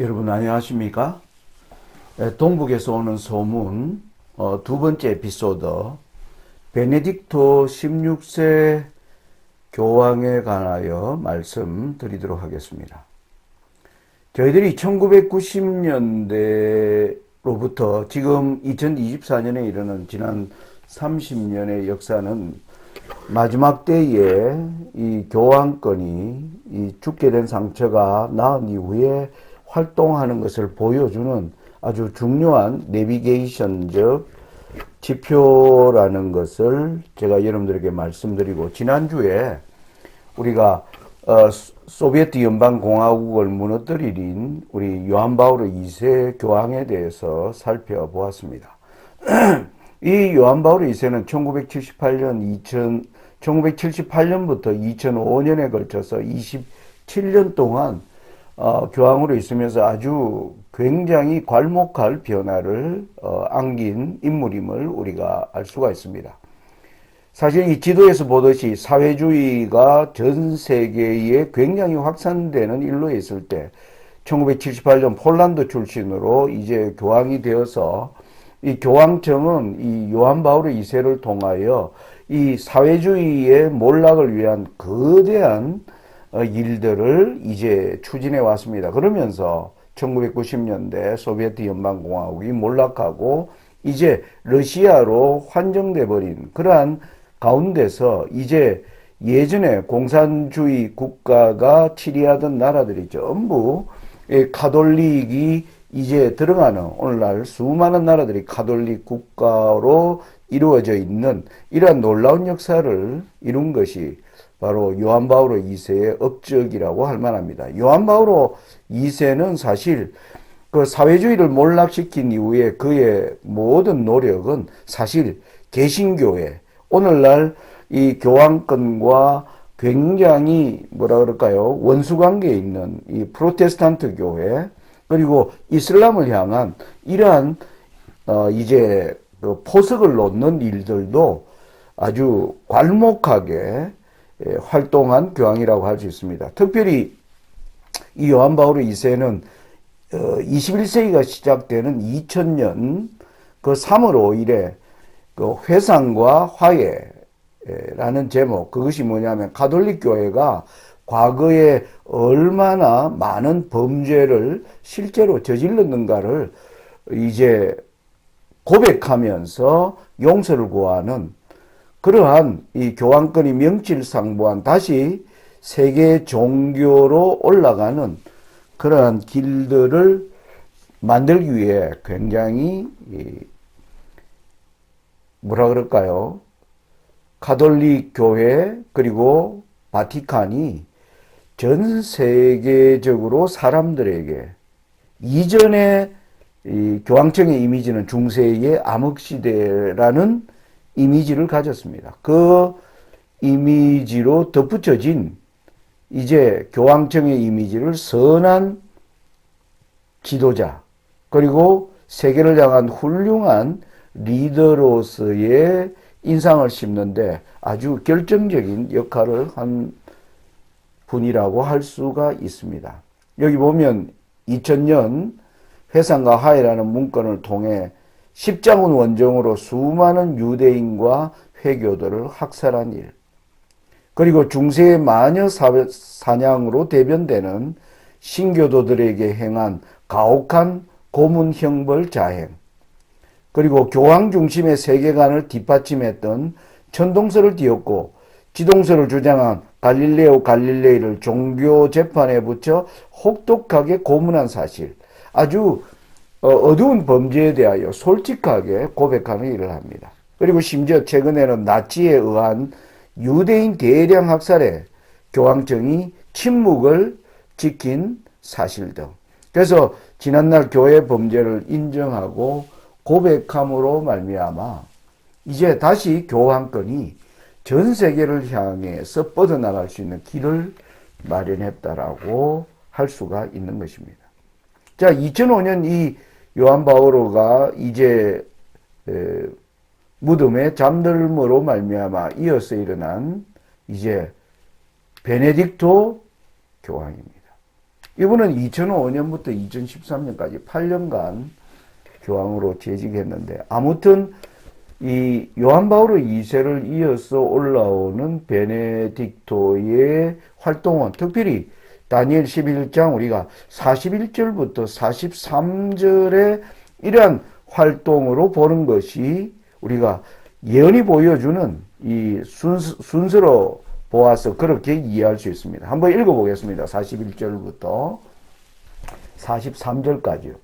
여러분 안녕하십니까? 동북에서 오는 소문 두 번째 에피소드 베네딕토 16세 교황에 관하여 말씀드리도록 하겠습니다. 저희들이 1990년대로부터 지금 2024년에 이르는 지난 30년의 역사는 마지막 때에 이 교황권이 이 죽게 된 상처가 나은 이후에 활동하는 것을 보여주는 아주 중요한 내비게이션적 지표라는 것을 제가 여러분들에게 말씀드리고, 지난주에 우리가 소비에트 연방공화국을 무너뜨린 우리 요한 바오로 2세 교황에 대해서 살펴보았습니다. 이 요한 바오로 2세는 1978년부터 2005년에 걸쳐서 27년 동안 교황으로 있으면서 아주 굉장히 괄목할 변화를 안긴 인물임을 우리가 알 수가 있습니다. 사실 이 지도에서 보듯이 사회주의가 전 세계에 굉장히 확산되는 일로에 있을 때 1978년 폴란드 출신으로 이제 교황이 되어서 이 교황청은 이 요한 바오로 2세를 통하여 이 사회주의의 몰락을 위한 거대한 일들을 이제 추진해 왔습니다. 그러면서 1990년대 소비에트 연방공화국이 몰락하고 이제 러시아로 환정돼 버린 그러한 가운데서 이제 예전에 공산주의 국가가 치리하던 나라들이 전부 가톨릭이 이제 들어가는, 오늘날 수많은 나라들이 가톨릭 국가로 이루어져 있는 이러한 놀라운 역사를 이룬 것이 바로 요한 바오로 2세의 업적이라고 할 만합니다. 요한 바오로 2세는 사실 그 사회주의를 몰락시킨 이후에 그의 모든 노력은 사실 개신교회, 오늘날 이 교황권과 굉장히 뭐라 그럴까요? 원수관계에 있는 이 프로테스탄트 교회, 그리고 이슬람을 향한 이러한 이제 그 포석을 놓는 일들도 아주 괄목하게 활동한 교황이라고 할 수 있습니다. 특별히 이 요한 바오로 2세는 21세기가 시작되는 2000년 그 3월 5일에 그 회상과 화해라는 제목, 그것이 뭐냐면 가톨릭 교회가 과거에 얼마나 많은 범죄를 실제로 저질렀는가를 이제 고백하면서 용서를 구하는 그러한 이 교황권이 명실상부한 다시 세계 종교로 올라가는 그러한 길들을 만들기 위해 굉장히 뭐라 그럴까요? 가톨릭 교회 그리고 바티칸이 전 세계적으로 사람들에게, 이전에 이 교황청의 이미지는 중세의 암흑시대라는 이미지를 가졌습니다. 그 이미지로 덧붙여진 이제 교황청의 이미지를 선한 지도자, 그리고 세계를 향한 훌륭한 리더로서의 인상을 심는데 아주 결정적인 역할을 한 분이라고 할 수가 있습니다. 여기 보면 2000년 회상과 화해라는 문건을 통해 십자군 원정으로 수많은 유대인과 회교도를 학살한 일, 그리고 중세의 마녀 사냥으로 대변되는 신교도들에게 행한 가혹한 고문 형벌 자행, 그리고 교황 중심의 세계관을 뒷받침했던 천동설을 띄웠고 지동설을 주장한 갈릴레오 갈릴레이를 종교 재판에 붙여 혹독하게 고문한 사실, 아주 어두운 범죄에 대하여 솔직하게 고백하는 일을 합니다. 그리고 심지어 최근에는 나치에 의한 유대인 대량 학살에 교황청이 침묵을 지킨 사실 등, 그래서 지난날 교회 범죄를 인정하고 고백함으로 말미암아 이제 다시 교황권이 전 세계를 향해서 뻗어나갈 수 있는 길을 마련했다라고 할 수가 있는 것입니다. 자, 2005년 이 요한 바오로가 이제 무덤에 잠들므로 말미암아 이어서 일어난 이제 베네딕토 교황입니다. 이분은 2005년부터 2013년까지 8년간 교황으로 재직했는데, 아무튼 이 요한 바오로 2세를 이어서 올라오는 베네딕토의 활동은 특별히 다니엘 11장 우리가 41절부터 43절의 이러한 활동으로 보는 것이 우리가 예언이 보여주는 이 순서로 보아서 그렇게 이해할 수 있습니다. 한번 읽어보겠습니다. 41절부터 43절까지요.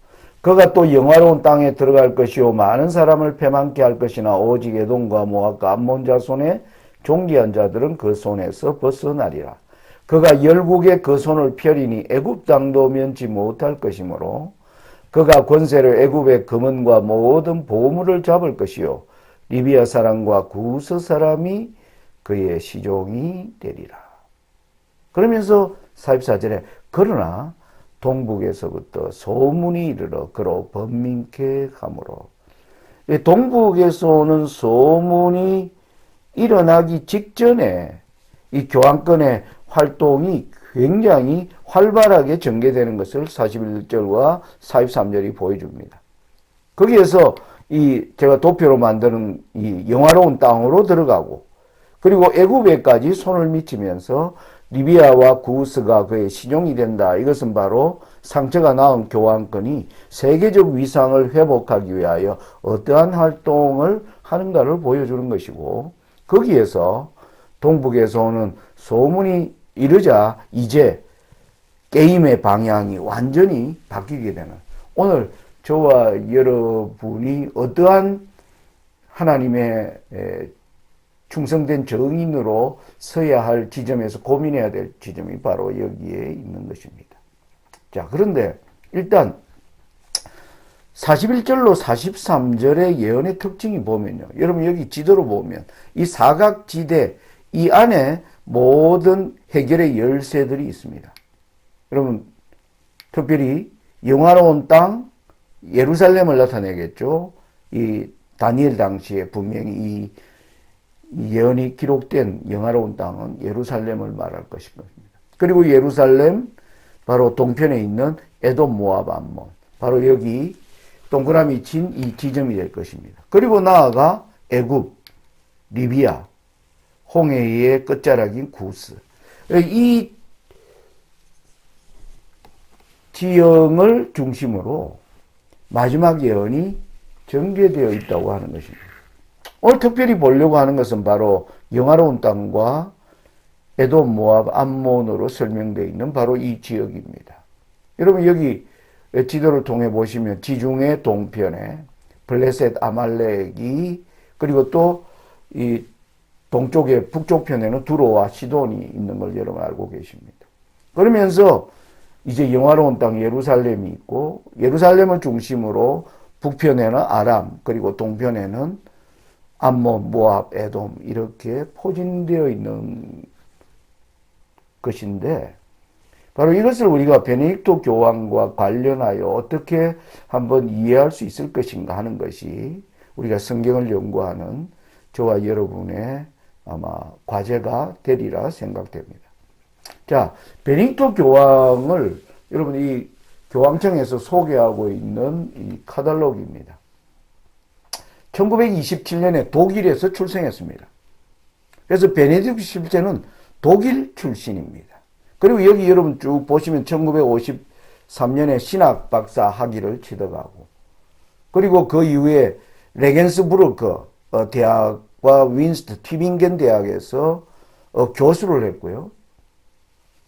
그가 또 영화로운 땅에 들어갈 것이요 많은 사람을 패망케 할 것이나 오직 에돔과 모압과 암몬 자손의 존귀한 자들은 그 손에서 벗어나리라. 그가 열국에 그 손을 펴리니 애굽 땅도 면치 못할 것이므로 그가 권세로 애굽의 금은과 모든 보물을 잡을 것이요 리비아 사람과 구스 사람이 그의 시종이 되리라. 그러면서 44절에 그러나 동북에서부터 소문이 이르러 그로 번민케 하므로, 동북에서 오는 소문이 일어나기 직전에 이 교황권의 활동이 굉장히 활발하게 전개되는 것을 41절과 43절이 보여줍니다. 거기에서 제가 도표로 만드는 이 영화로운 땅으로 들어가고, 그리고 애굽에까지 손을 미치면서 리비아와 구스가 그의 신용이 된다. 이것은 바로 상처가 나은 교황권이 세계적 위상을 회복하기 위하여 어떠한 활동을 하는가를 보여주는 것이고, 거기에서 동북에서 오는 소문이 이르자 이제 게임의 방향이 완전히 바뀌게 되는, 오늘 저와 여러분이 어떠한 하나님의 충성된 정인으로 서야 할 지점에서 고민해야 될 지점이 바로 여기에 있는 것입니다. 자, 그런데 일단 41절로 43절의 예언의 특징이 보면요. 여러분 여기 지도로 보면 이 사각지대 이 안에 모든 해결의 열쇠들이 있습니다. 여러분 특별히 영화로운 땅 예루살렘을 나타내겠죠. 이 다니엘 당시에 분명히 이 예언이 기록된 영화로운 땅은 예루살렘을 말할 것입니다. 그리고 예루살렘 바로 동편에 있는 에돔, 모압, 암몬, 바로 여기 동그라미 친 이 지점이 될 것입니다. 그리고 나아가 애굽, 리비아, 홍해의 끝자락인 구스, 이 지형을 중심으로 마지막 예언이 전개되어 있다고 하는 것입니다. 오늘 특별히 보려고 하는 것은 바로 영화로운 땅과 에돔, 모압, 암몬으로 설명되어 있는 바로 이 지역입니다. 여러분 여기 지도를 통해 보시면 지중해 동편에 블레셋, 아말렉이, 그리고 또 이 동쪽에 북쪽편에는 두로와 시돈이 있는 걸 여러분 알고 계십니다. 그러면서 이제 영화로운 땅 예루살렘이 있고, 예루살렘을 중심으로 북편에는 아람, 그리고 동편에는 암몬, 모압, 에돔 이렇게 포진되어 있는 것인데, 바로 이것을 우리가 베네딕토 교황과 관련하여 어떻게 한번 이해할 수 있을 것인가 하는 것이 우리가 성경을 연구하는 저와 여러분의 아마 과제가 되리라 생각됩니다. 자, 베네딕토 교황을 여러분 이 교황청에서 소개하고 있는 이 카탈로그입니다. 1927년에 독일에서 출생했습니다. 그래서 베네딕토 실제는 독일 출신입니다. 그리고 여기 여러분 쭉 보시면 1953년에 신학 박사 학위를 취득하고, 그리고 그 이후에 레겐스부르크 대학과 윈스트 튜빙겐 대학에서 교수를 했고요.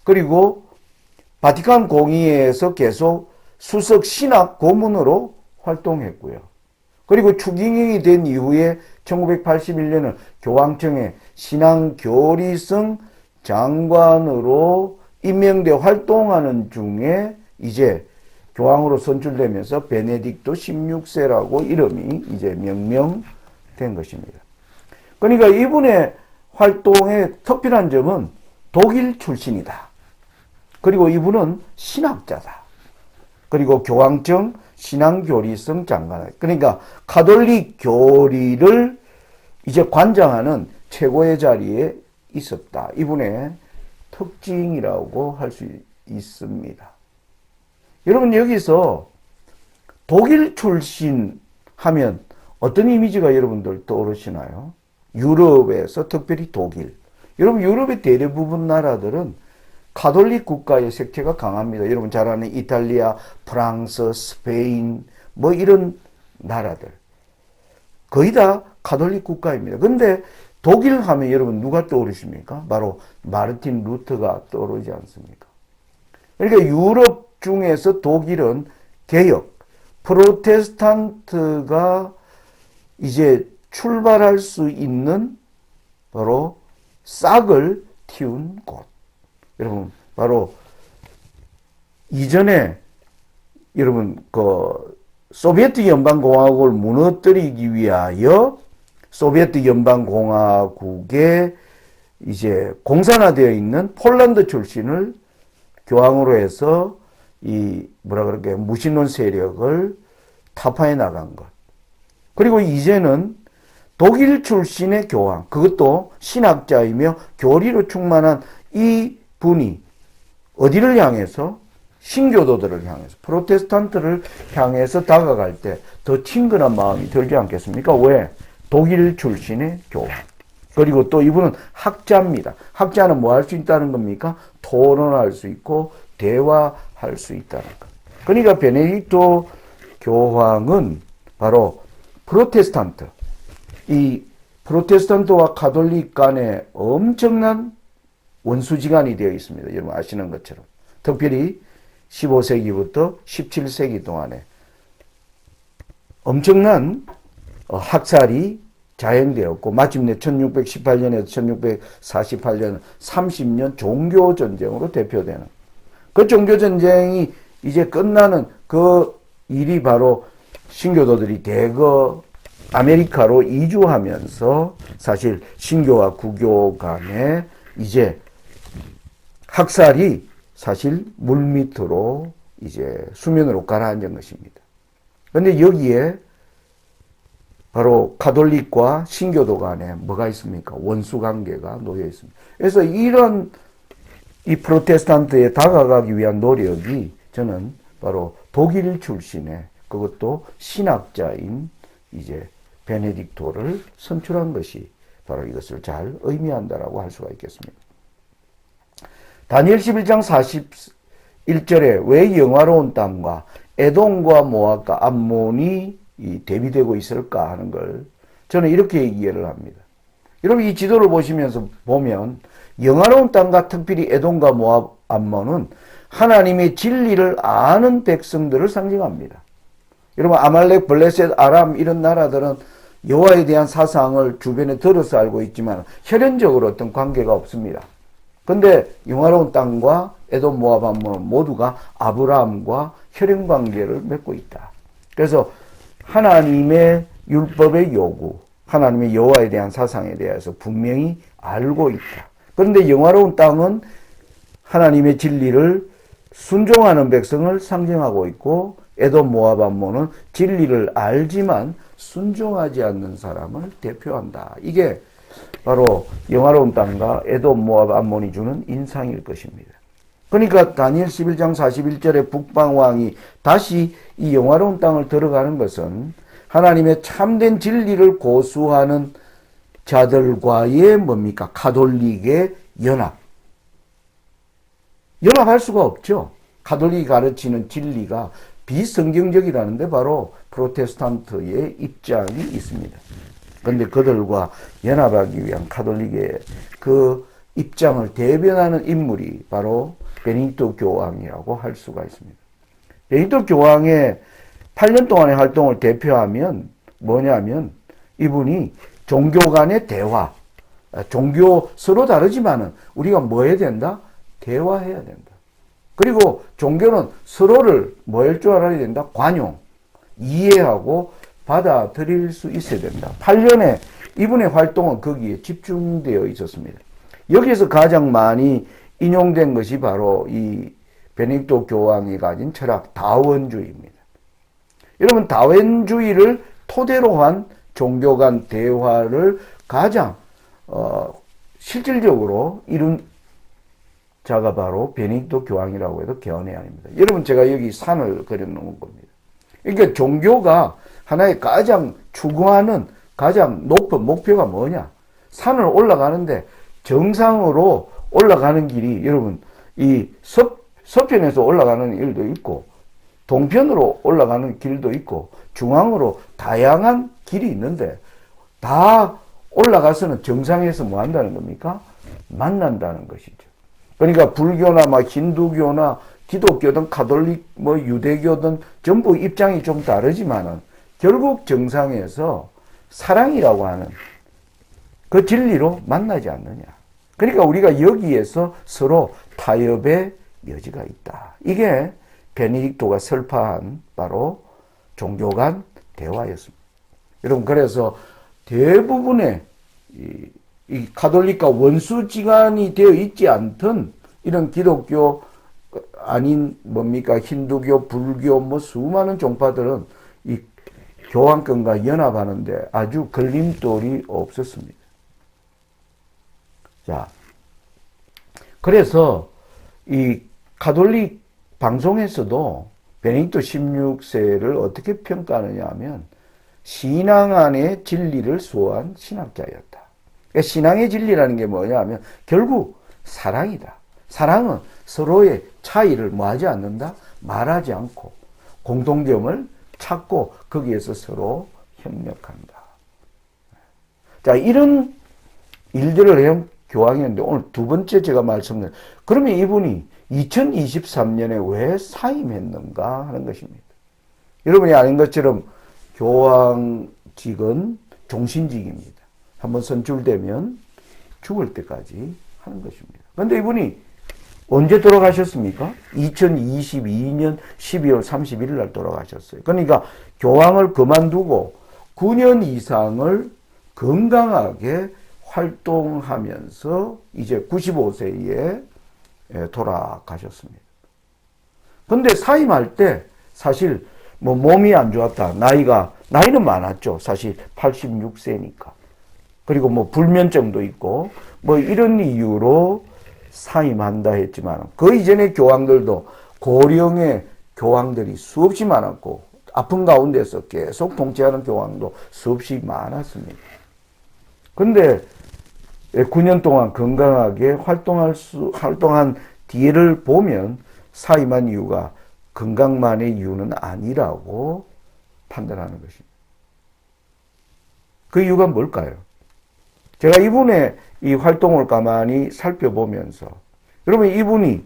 그리고 바티칸 공의회에서 계속 수석 신학 고문으로 활동했고요. 그리고 추기경이 된 이후에 1981년은 교황청의 신앙교리성 장관으로 임명돼 활동하는 중에 이제 교황으로 선출되면서 베네딕토 16세라고 이름이 이제 명명된 것입니다. 그러니까 이분의 활동의 특별한 점은 독일 출신이다. 그리고 이분은 신학자다. 그리고 교황청 신앙교리성 장관, 그러니까 가톨릭 교리를 이제 관장하는 최고의 자리에 있었다. 이분의 특징이라고 할 수 있습니다. 여러분 여기서 독일 출신 하면 어떤 이미지가 여러분들 떠오르시나요? 유럽에서 특별히 독일. 여러분 유럽의 대부분 나라들은 가톨릭 국가의 색채가 강합니다. 여러분 잘 아는 이탈리아, 프랑스, 스페인 뭐 이런 나라들. 거의 다 가톨릭 국가입니다. 근데 독일 하면 여러분 누가 떠오르십니까? 바로 마르틴 루터가 떠오르지 않습니까? 그러니까 유럽 중에서 독일은 개혁, 프로테스탄트가 이제 출발할 수 있는 바로 싹을 틔운 곳. 여러분, 바로 이전에 여러분 소비에트 연방공화국을 무너뜨리기 위하여 소비에트 연방공화국에 이제 공산화되어 있는 폴란드 출신을 교황으로 해서 이 무신론 세력을 타파해 나간 것. 그리고 이제는 독일 출신의 교황, 그것도 신학자이며 교리로 충만한 이 분이 어디를 향해서? 신교도들을 향해서, 프로테스탄트를 향해서 다가갈 때 더 친근한 마음이 들지 않겠습니까? 왜? 독일 출신의 교황. 그리고 또 이분은 학자입니다. 학자는 뭐 할 수 있다는 겁니까? 토론할 수 있고 대화할 수 있다는 것. 그러니까 베네딕토 교황은 바로 프로테스탄트, 이 프로테스탄트와 가톨릭 간에 엄청난 원수지간이 되어 있습니다. 여러분 아시는 것처럼. 특별히 15세기부터 17세기 동안에 엄청난 학살이 자행되었고 마침내 1618년에서 1648년 30년 종교전쟁으로 대표되는 그 종교전쟁이 이제 끝나는 그 일이 바로 신교도들이 대거 아메리카로 이주하면서 사실 신교와 구교 간에 이제 학살이 사실 물밑으로 이제 수면으로 가라앉은 것입니다. 그런데 여기에 바로 가톨릭과 신교도 간에 뭐가 있습니까? 원수 관계가 놓여 있습니다. 그래서 이런 이 프로테스탄트에 다가가기 위한 노력이 저는 바로 독일 출신의 그것도 신학자인 이제 베네딕토를 선출한 것이 바로 이것을 잘 의미한다라고 할 수가 있겠습니다. 다니엘 11장 41절에 왜 영화로운 땅과 에돔과 모압과 암몬이 대비되고 있을까 하는 걸 저는 이렇게 이해를 합니다. 여러분 이 지도를 보시면서 보면 영화로운 땅과 특별히 에돔과 모압, 암몬은 하나님의 진리를 아는 백성들을 상징합니다. 여러분 아말렉, 블레셋, 아람 이런 나라들은 여호와에 대한 사상을 주변에 들어서 알고 있지만 혈연적으로 어떤 관계가 없습니다. 근데 영화로운 땅과 에돔, 모압, 암몬은 모두가 아브라함과 혈연 관계를 맺고 있다. 그래서 하나님의 율법의 요구, 하나님의 여호와에 대한 사상에 대해서 분명히 알고 있다. 그런데 영화로운 땅은 하나님의 진리를 순종하는 백성을 상징하고 있고 에돔, 모압, 암몬은 진리를 알지만 순종하지 않는 사람을 대표한다. 이게 바로 영화로운 땅과 에돔, 모압, 암몬이 주는 인상일 것입니다. 그러니까 다니엘 11장 41절에 북방왕이 다시 이 영화로운 땅을 들어가는 것은 하나님의 참된 진리를 고수하는 자들과의 뭡니까? 가톨릭의 연합. 연합할 수가 없죠. 가톨릭이 가르치는 진리가 비성경적이라는데 바로 프로테스탄트의 입장이 있습니다. 그런데 그들과 연합하기 위한 가톨릭의 그 입장을 대변하는 인물이 바로 베네딕토 교황이라고 할 수가 있습니다. 베네딕토 교황의 8년 동안의 활동을 대표하면 뭐냐면 이분이 종교 간의 대화, 종교 서로 다르지만은 우리가 뭐 해야 된다? 대화해야 된다. 그리고 종교는 서로를 뭐 할 줄 알아야 된다? 관용, 이해하고 받아들일 수 있어야 된다. 8년의 이분의 활동은 거기에 집중되어 있었습니다. 여기에서 가장 많이 인용된 것이 바로 이 베네딕토 교황이 가진 철학 다원주의입니다. 여러분 다원주의를 토대로 한 종교 간 대화를 가장 실질적으로 이룬 자가 바로 베네딕토 교황이라고 해도 과언이 아닙니다. 여러분 제가 여기 산을 그려놓은 겁니다. 그러니까 종교가 하나의 가장 추구하는 가장 높은 목표가 뭐냐? 산을 올라가는데 정상으로 올라가는 길이 여러분 이 서편에서 올라가는 길도 있고 동편으로 올라가는 길도 있고 중앙으로 다양한 길이 있는데 다 올라가서는 정상에서 뭐 한다는 겁니까? 만난다는 것이죠. 그러니까 불교나 막 힌두교나 기독교든 가톨릭 뭐 유대교든 전부 입장이 좀 다르지만은 결국 정상에서 사랑이라고 하는 그 진리로 만나지 않느냐. 그러니까 우리가 여기에서 서로 타협의 여지가 있다. 이게 베네딕토가 설파한 바로 종교 간 대화였습니다. 여러분 그래서 대부분의 이 가톨릭과 원수지간이 되어 있지 않던 이런 기독교 아닌 뭡니까 힌두교, 불교 뭐 수많은 종파들은 이 교황권과 연합하는데 아주 걸림돌이 없었습니다. 자, 그래서 이 가톨릭 방송에서도 베네딕토 16세를 어떻게 평가하느냐 하면 신앙 안의 진리를 수호한 신학자였다. 그러니까 신앙의 진리라는 게 뭐냐 하면 결국 사랑이다. 사랑은 서로의 차이를 뭐하지 않는다? 말하지 않고 공통점을 찾고 거기에서 서로 협력한다. 자, 이런 일들을 해온 교황이었는데 오늘 두 번째 제가 말씀드린 그러면 이분이 2023년에 왜 사임했는가 하는 것입니다. 여러분이 아는 것처럼 교황직은 종신직입니다. 한번 선출되면 죽을 때까지 하는 것입니다. 그런데 이분이 언제 돌아가셨습니까? 2022년 12월 31일 날 돌아가셨어요. 그러니까 교황을 그만두고 9년 이상을 건강하게 활동하면서 이제 95세에 돌아가셨습니다. 근데 사임할 때 사실 뭐 몸이 안 좋았다. 나이는 많았죠. 사실 86세니까. 그리고 뭐 불면증도 있고 뭐 이런 이유로 사임한다 했지만 그 이전의 교황들도 고령의 교황들이 수없이 많았고 아픈 가운데서 계속 통치하는 교황도 수없이 많았습니다. 근데 9년 동안 건강하게 활동한 뒤를 보면 사임한 이유가 건강만의 이유는 아니라고 판단하는 것입니다. 그 이유가 뭘까요? 제가 이분의 이 활동을 가만히 살펴보면서 여러분 이분이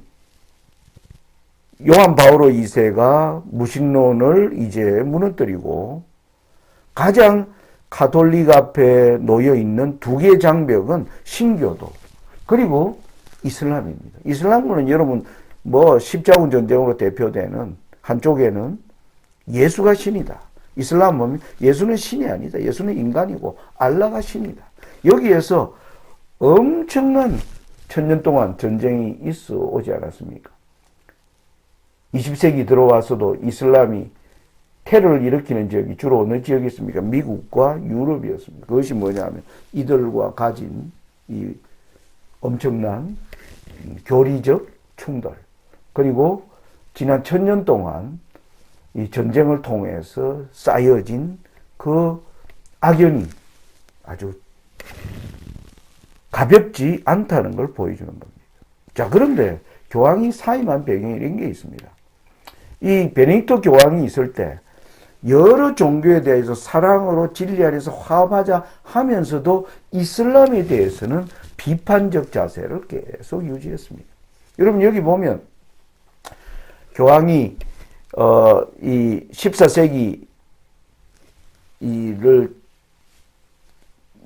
요한 바오로 2세가 무신론을 이제 무너뜨리고 가장 가톨릭 앞에 놓여 있는 두 개의 장벽은 신교도 그리고 이슬람입니다. 이슬람은 여러분 뭐 십자군 전쟁으로 대표되는 한쪽에는 예수가 신이다. 이슬람은 예수는 신이 아니다. 예수는 인간이고 알라가 신이다. 여기에서 엄청난 천년 동안 전쟁이 있어 오지 않았습니까? 20세기 들어와서도 이슬람이 테러를 일으키는 지역이 주로 어느 지역이었습니까? 미국과 유럽이었습니다. 그것이 뭐냐면 이들과 가진 이 엄청난 교리적 충돌 그리고 지난 천년 동안 이 전쟁을 통해서 쌓여진 그 악연이 아주 가볍지 않다는 걸 보여주는 겁니다. 자, 그런데 교황이 사임한 배경에 이런 게 있습니다. 이 베네딕토 교황이 있을 때 여러 종교에 대해서 사랑으로 진리 안에서 화합하자 하면서도 이슬람에 대해서는 비판적 자세를 계속 유지했습니다. 여러분 여기 보면 교황이 이 14세기 이를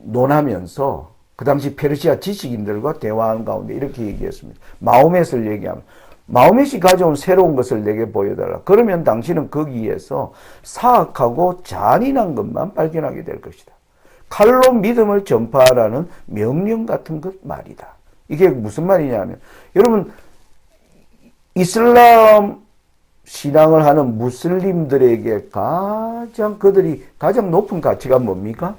논하면서 그 당시 페르시아 지식인들과 대화하는 가운데 이렇게 얘기했습니다. 마호멧을 얘기하면 마호멧이 가져온 새로운 것을 내게 보여달라. 그러면 당신은 거기에서 사악하고 잔인한 것만 발견하게 될 것이다. 칼로 믿음을 전파하라는 명령 같은 것 말이다. 이게 무슨 말이냐면 여러분 이슬람 신앙을 하는 무슬림들에게 그들이 가장 높은 가치가 뭡니까?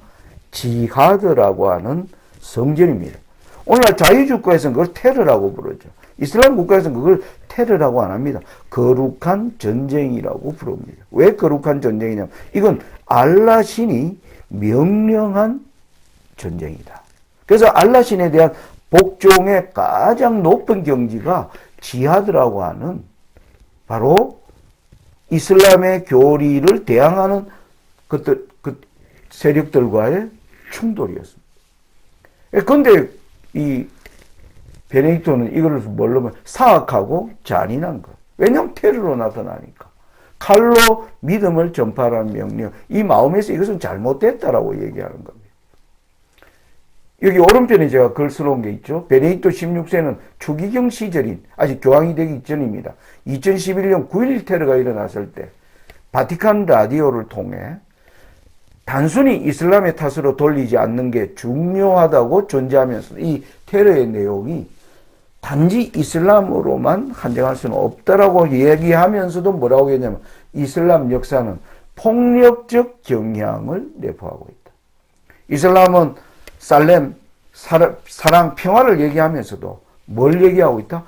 지하드라고 하는 성전입니다. 오늘날 자유주의국가에서는 그걸 테러라고 부르죠. 이슬람 국가에서는 그걸 테러라고 안 합니다. 거룩한 전쟁이라고 부릅니다. 왜 거룩한 전쟁이냐면 이건 알라 신이 명령한 전쟁이다. 그래서 알라 신에 대한 복종의 가장 높은 경지가 지하드라고 하는 바로 이슬람의 교리를 대항하는 그 세력들과의 충돌이었습니다. 그런데 이 베네딕토는 이걸 뭘로 사악하고 잔인한 것. 왜냐하면 테러로 나타나니까. 칼로 믿음을 전파하라는 명령. 이 마음에서 이것은 잘못됐다라고 얘기하는 겁니다. 여기 오른편에 제가 글 써놓은 게 있죠. 베네딕토 16세는 추기경 시절인 아직 교황이 되기 이전입니다. 2011년 9.11 테러가 일어났을 때 바티칸 라디오를 통해 단순히 이슬람의 탓으로 돌리지 않는 게 중요하다고 존재하면서 이 테러의 내용이 단지 이슬람으로만 한정할 수는 없다라고 얘기하면서도 뭐라고 했냐면 이슬람 역사는 폭력적 경향을 내포하고 있다. 이슬람은 살렘, 사랑, 평화를 얘기하면서도 뭘 얘기하고 있다?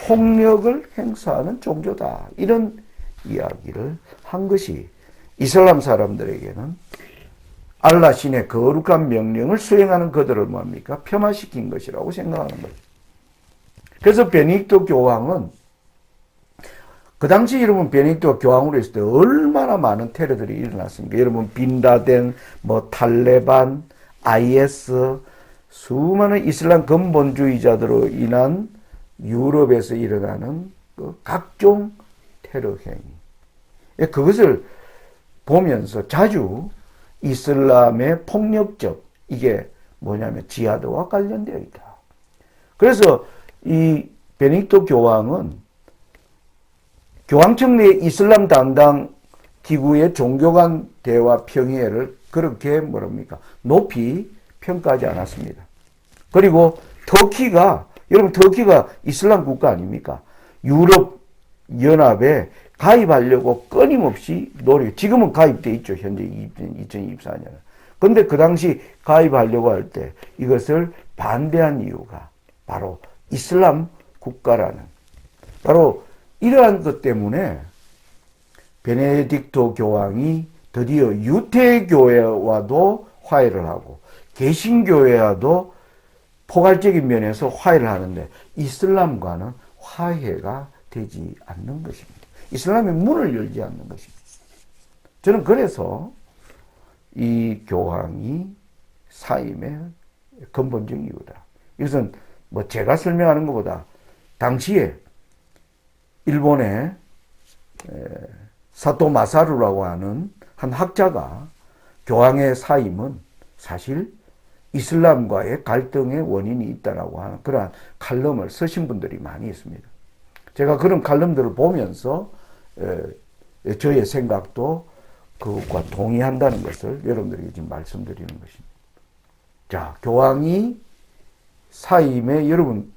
폭력을 행사하는 종교다. 이런 이야기를 한 것이 이슬람 사람들에게는 알라 신의 거룩한 명령을 수행하는 그들을 뭡니까? 폄하시킨 것이라고 생각하는 거죠. 그래서 베네딕토 교황은 그 당시 여러분 베네딕토가 교황으로 있을 때 얼마나 많은 테러들이 일어났습니까? 여러분 빈라덴, 탈레반, IS, 수많은 이슬람 근본주의자들로 인한 유럽에서 일어나는 그 각종 테러 행위. 그것을 보면서 자주 이슬람의 폭력적 이게 뭐냐면 지하드와 관련되어 있다. 그래서 이 베네딕토 교황은 교황청 내 이슬람 담당 기구의 종교 간 대화 평의회를 그렇게 높이 평가하지 않았습니다. 그리고 터키가 여러분 터키가 이슬람 국가 아닙니까? 유럽 연합에 가입하려고 끊임없이 지금은 가입돼 있죠. 현재 2024년. 근데 그 당시 가입하려고 할 때 이것을 반대한 이유가 바로 이슬람 국가라는 바로 이러한 것 때문에 베네딕토 교황이 드디어 유태교회와도 화해를 하고 개신교회와도 포괄적인 면에서 화해를 하는데 이슬람과는 화해가 되지 않는 것입니다. 이슬람의 문을 열지 않는 것입니다. 저는 그래서 이 교황이 사임의 근본적인 이유다. 이것은 제가 설명하는 것보다 당시에 일본의 사토 마사루라고 하는 한 학자가 교황의 사임은 사실 이슬람과의 갈등의 원인이 있다라고 하는 그러한 칼럼을 쓰신 분들이 많이 있습니다. 제가 그런 칼럼들을 보면서 저의 생각도 그것과 동의한다는 것을 여러분들에게 지금 말씀드리는 것입니다. 자, 교황이 사임에 여러분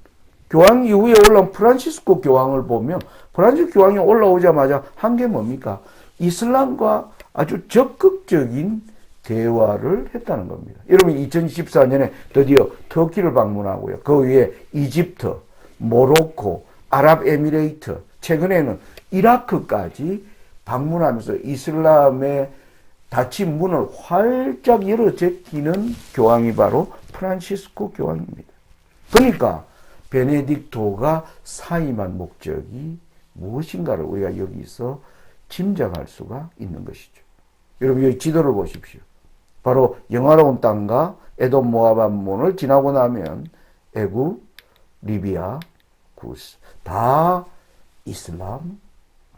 교황 이후에 올라온 프란시스코 교황을 보면 프란시스코 교황이 올라오자마자 한 게 뭡니까? 이슬람과 아주 적극적인 대화를 했다는 겁니다. 여러분 2014년에 드디어 터키를 방문하고요. 그 위에 이집트, 모로코, 아랍에미레이트, 최근에는 이라크까지 방문하면서 이슬람의 닫힌 문을 활짝 열어 제끼는 교황이 바로 프란시스코 교황입니다. 그러니까 베네딕토가 사임한 목적이 무엇인가를 우리가 여기서 짐작할 수가 있는 것이죠. 여러분 여기 지도를 보십시오. 바로 영화로운 땅과 에돔 모압 암몬을 지나고 나면 애굽, 리비아, 구스 다 이슬람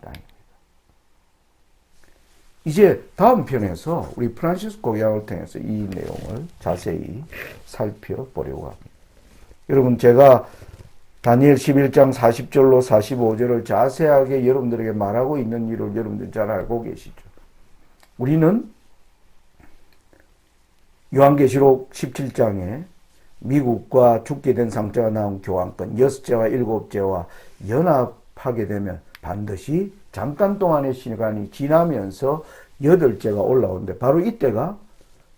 땅입니다. 이제 다음 편에서 우리 프란시스코 교황을 통해서 이 내용을 자세히 살펴보려고 합니다. 여러분 제가 다니엘 11장 40절로 45절을 자세하게 여러분들에게 말하고 있는 일을 여러분들 잘 알고 계시죠. 우리는 요한계시록 17장에 미국과 죽게 된 상자가 나온 교황권 6제와 7제와 연합하게 되면 반드시 잠깐 동안의 시간이 지나면서 8제가 올라오는데 바로 이때가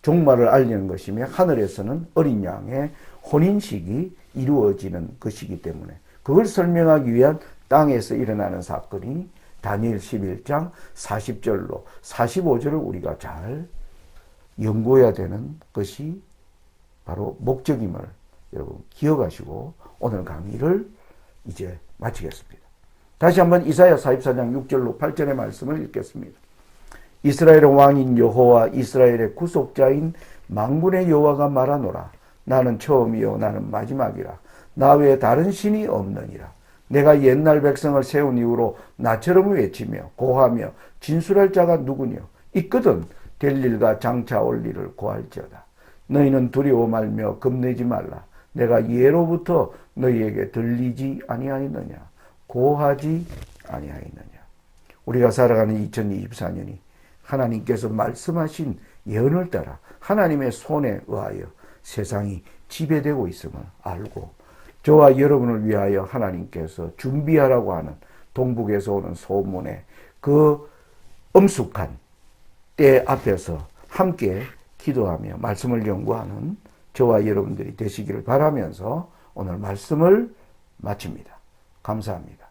종말을 알리는 것이며 하늘에서는 어린 양의 혼인식이 이루어지는 것이기 때문에 그걸 설명하기 위한 땅에서 일어나는 사건이 다니엘 11장 40절로 45절을 우리가 잘 연구해야 되는 것이 바로 목적임을 여러분 기억하시고 오늘 강의를 이제 마치겠습니다. 다시 한번 이사야 44장 6절로 8절의 말씀을 읽겠습니다. 이스라엘의 왕인 여호와 이스라엘의 구속자인 만군의 여호와가 말하노라. 나는 처음이요 나는 마지막이라. 나 외에 다른 신이 없느니라. 내가 옛날 백성을 세운 이후로 나처럼 외치며 고하며 진술할 자가 누구뇨. 있거든 될 일과 장차 올 일을 고할지어다. 너희는 두려워 말며 겁내지 말라. 내가 예로부터 너희에게 들리지 아니하였느냐. 고하지 아니하였느냐. 우리가 살아가는 2024년이 하나님께서 말씀하신 예언을 따라 하나님의 손에 의하여 세상이 지배되고 있음을 알고 저와 여러분을 위하여 하나님께서 준비하라고 하는 동북에서 오는 소문에 그 엄숙한 때 앞에서 함께 기도하며 말씀을 연구하는 저와 여러분들이 되시기를 바라면서 오늘 말씀을 마칩니다. 감사합니다.